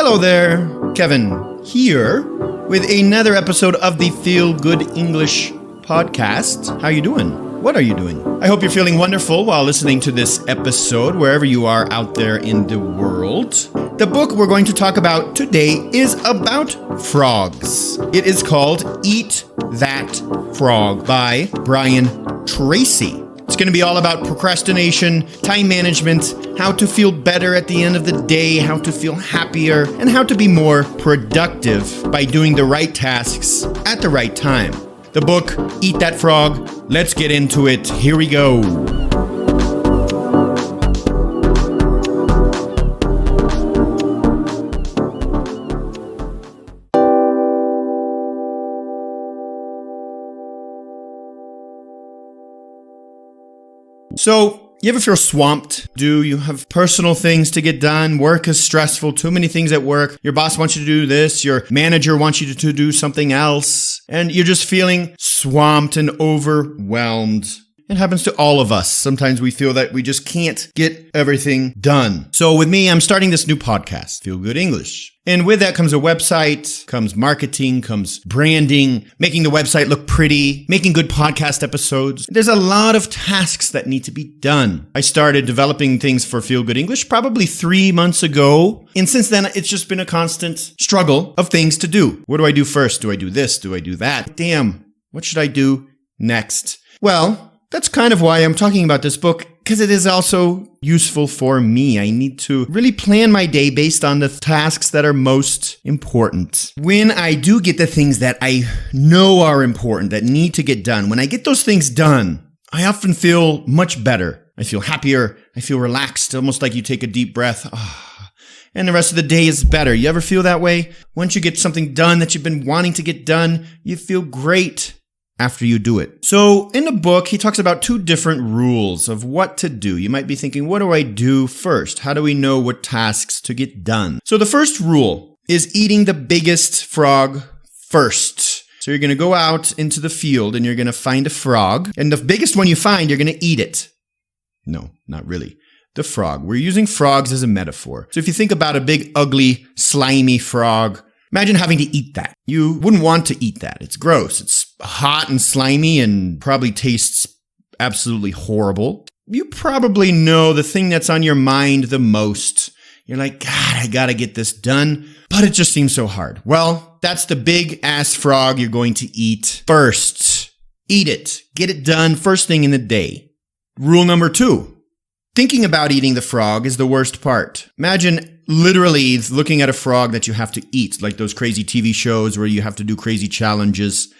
Hello there, Kevin here with another episode of the Feel Good English podcast. How you doing? What are you doing? I hope you're feeling wonderful while listening to this episode, wherever you are out there in the world. The book we're going to talk about today is about frogs. It is called Eat That Frog by Brian Tracy. It's going to be all about procrastination, time management, how to feel better at the end of the day, how to feel happier, and how to be more productive by doing the right tasks at the right time. The book, Eat That Frog. Let's get into it. Here we go. So, you ever feel swamped? Do you have personal things to get done? Work is stressful, too many things at work. Your boss wants you to do this, your manager wants you to do something else, and you're just feeling swamped and overwhelmed. It happens to all of us. Sometimes we feel that we just can't get everything done. So with me, I'm starting this new podcast, Feel Good English. And with that comes a website, comes marketing, comes branding, making the website look pretty, making good podcast episodes. There's a lot of tasks that need to be done. I started developing things for Feel Good English probably 3 months ago. And since then, it's just been a constant struggle of things to do. What do I do first? Do I do this? Do I do that? Damn, what should I do next? Well, that's kind of why I'm talking about this book, because it is also useful for me. I need to really plan my day based on the tasks that are most important. When I do get the things that I know are important, that need to get done, when I get those things done, I often feel much better. I feel happier. I feel relaxed, almost like you take a deep breath. And the rest of the day is better. You ever feel that way? Once you get something done that you've been wanting to get done, you feel great after you do it. So in the book, he talks about 2 different rules of what to do. You might be thinking, what do I do first? How do we know what tasks to get done? So the first rule is eating the biggest frog first. So you're going to go out into the field and you're going to find a frog. And the biggest one you find, you're going to eat it. No, not really. The frog. We're using frogs as a metaphor. So if you think about a big, ugly, slimy frog, imagine having to eat that. You wouldn't want to eat that. It's gross. It's hot and slimy and probably tastes absolutely horrible. You probably know the thing that's on your mind the most. You're like, God, I gotta get this done, but it just seems so hard. Well, that's the big ass frog you're going to eat first. Eat it. Get it done first thing in the day. Rule number 2. Thinking about eating the frog is the worst part. Imagine literally looking at a frog that you have to eat, like those crazy TV shows where you have to do crazy challenges.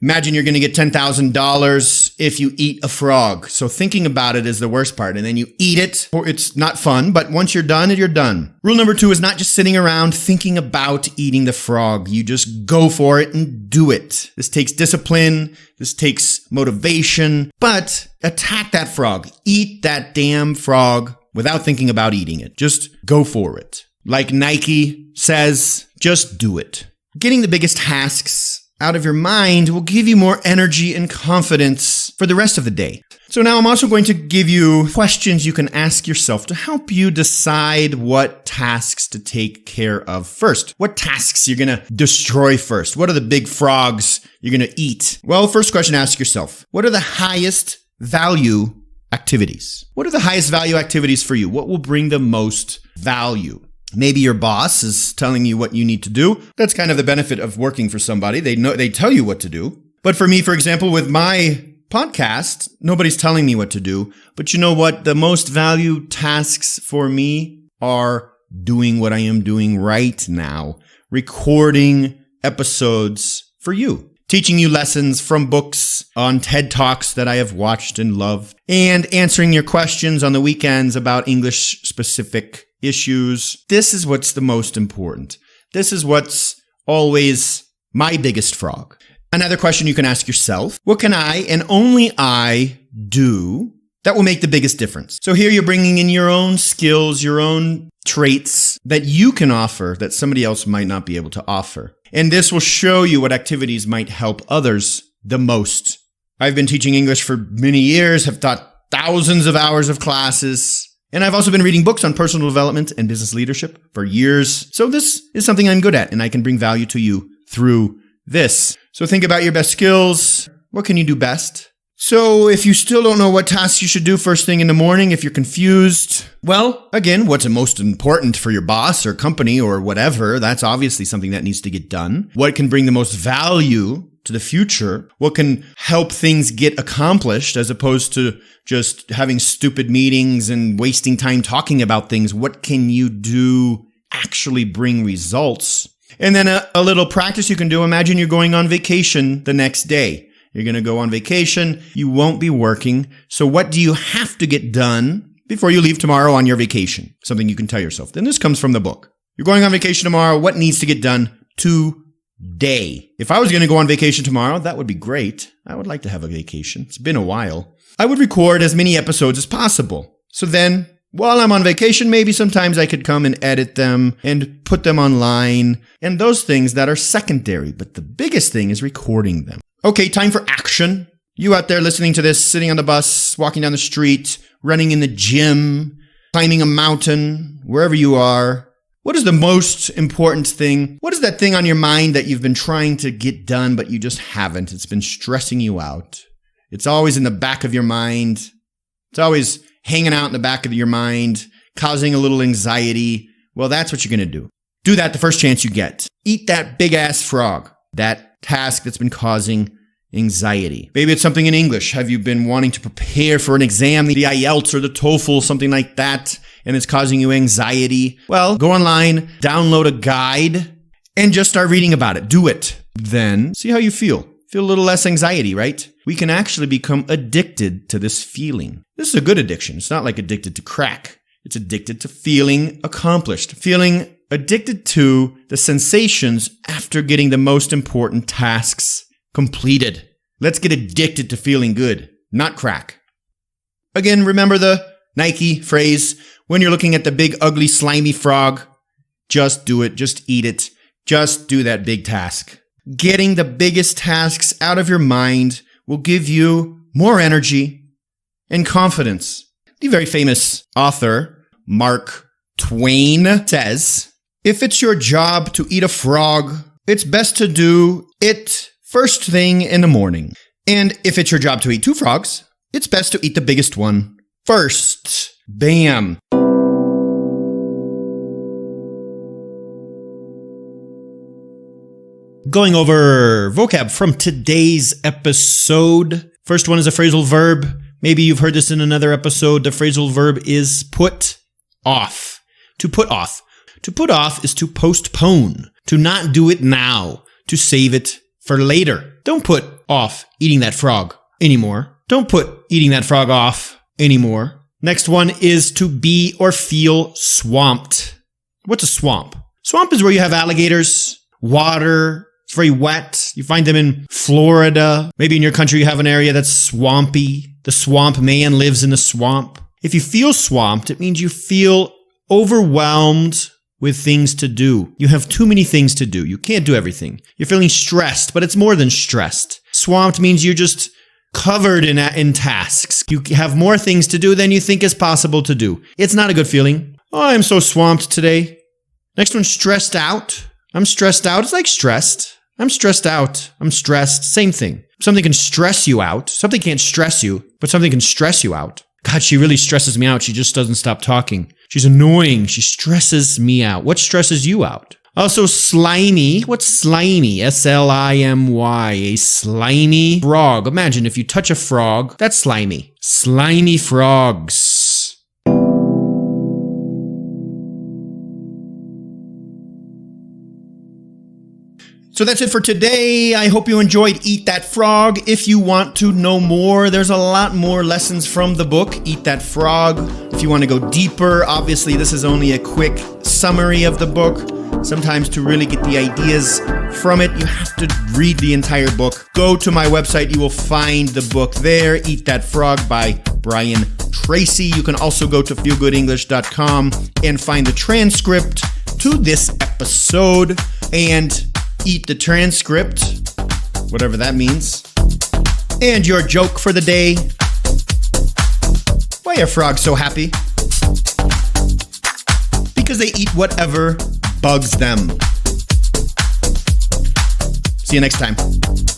Imagine you're going to get $10,000 if you eat a frog. So thinking about it is the worst part. And then you eat it, or it's not fun, but once you're done, you're done. Rule number 2 is not just sitting around thinking about eating the frog. You just go for it and do it. This takes discipline. This takes motivation, but attack that frog. Eat that damn frog without thinking about eating it. Just go for it. Like Nike says, just do it. Getting the biggest tasks out of your mind will give you more energy and confidence for the rest of the day. So now I'm also going to give you questions you can ask yourself to help you decide what tasks to take care of first. What tasks you're going to destroy first? What are the big frogs you're going to eat? Well, first question, ask yourself, what are the highest value activities? What are the highest value activities for you? What will bring the most value? Maybe your boss is telling you what you need to do. That's kind of the benefit of working for somebody. They tell you what to do. But for me, for example, with my podcast, nobody's telling me what to do. But you know what? The most valued tasks for me are doing what I am doing right now. Recording episodes for you. Teaching you lessons from books on TED Talks that I have watched and loved. And answering your questions on the weekends about English-specific issues. This is what's the most important. This is what's always my biggest frog. Another question you can ask yourself, what can I and only I do that will make the biggest difference? So here you're bringing in your own skills, your own traits that you can offer that somebody else might not be able to offer. And this will show you what activities might help others the most. I've been teaching English for many years, have taught thousands of hours of classes. And I've also been reading books on personal development and business leadership for years. So this is something I'm good at, and I can bring value to you through this. So think about your best skills. What can you do best? So if you still don't know what tasks you should do first thing in the morning, if you're confused, well, again, what's most important for your boss or company or whatever, that's obviously something that needs to get done. What can bring the most value to the future? What can help things get accomplished as opposed to just having stupid meetings and wasting time talking about things? What can you do actually bring results? And then a little practice you can do. Imagine you're going on vacation the next day. You're going to go on vacation. You won't be working. So what do you have to get done before you leave tomorrow on your vacation? Something you can tell yourself. Then this comes from the book. You're going on vacation tomorrow. What needs to get done today? If I was going to go on vacation tomorrow, that would be great. I would like to have a vacation. It's been a while. I would record as many episodes as possible. So then, while I'm on vacation, maybe sometimes I could come and edit them and put them online and those things that are secondary. But the biggest thing is recording them. Okay, time for action. You out there listening to this, sitting on the bus, walking down the street, running in the gym, climbing a mountain, wherever you are. What is the most important thing? What is that thing on your mind that you've been trying to get done, but you just haven't? It's been stressing you out. It's always in the back of your mind. It's always hanging out in the back of your mind, causing a little anxiety. Well, that's what you're going to do. Do that the first chance you get. Eat that big ass frog. That task that's been causing anxiety. Maybe it's something in English. Have you been wanting to prepare for an exam, the IELTS or the TOEFL, something like that, and it's causing you anxiety? Well, go online, download a guide, and just start reading about it. Do it. Then see how you feel. Feel a little less anxiety, right? We can actually become addicted to this feeling. This is a good addiction. It's not like addicted to crack. It's addicted to feeling accomplished, feeling addicted to the sensations after getting the most important tasks completed. Let's get addicted to feeling good, not crack. Again, remember the Nike phrase, when you're looking at the big, ugly, slimy frog, just do it, just eat it, just do that big task. Getting the biggest tasks out of your mind will give you more energy and confidence. The very famous author, Mark Twain, says, if it's your job to eat a frog, it's best to do it first thing in the morning. And if it's your job to eat 2 frogs, it's best to eat the biggest one first. Bam. Going over vocab from today's episode. First one is a phrasal verb. Maybe you've heard this in another episode. The phrasal verb is put off. To put off. To put off is to postpone, to not do it now, to save it for later. Don't put off eating that frog anymore. Don't put eating that frog off anymore. Next one is to be or feel swamped. What's a swamp? Swamp is where you have alligators, water. It's very wet. You find them in Florida. Maybe in your country you have an area that's swampy. The swamp man lives in the swamp. If you feel swamped, it means you feel overwhelmed with things to do. You have too many things to do. You can't do everything. You're feeling stressed, but it's more than stressed. Swamped means you're just covered in tasks. You have more things to do than you think is possible to do. It's not a good feeling. Oh, I'm so swamped today. Next one, stressed out. I'm stressed out. It's like stressed. I'm stressed out. I'm stressed. Same thing. Something can stress you out. Something can't stress you, but something can stress you out. God, she really stresses me out. She just doesn't stop talking. She's annoying. She stresses me out. What stresses you out? Also, slimy. What's slimy? S-L-I-M-Y. A slimy frog. Imagine if you touch a frog, that's slimy. Slimy frogs. So that's it for today. I hope you enjoyed Eat That Frog. If you want to know more, there's a lot more lessons from the book, Eat That Frog. If you want to go deeper, obviously this is only a quick summary of the book. Sometimes to really get the ideas from it, you have to read the entire book. Go to my website. You will find the book there, Eat That Frog by Brian Tracy. You can also go to feelgoodenglish.com and find the transcript to this episode and eat the transcript, whatever that means. And your joke for the day. Why are frogs so happy? because they eat whatever bugs them. See you next time.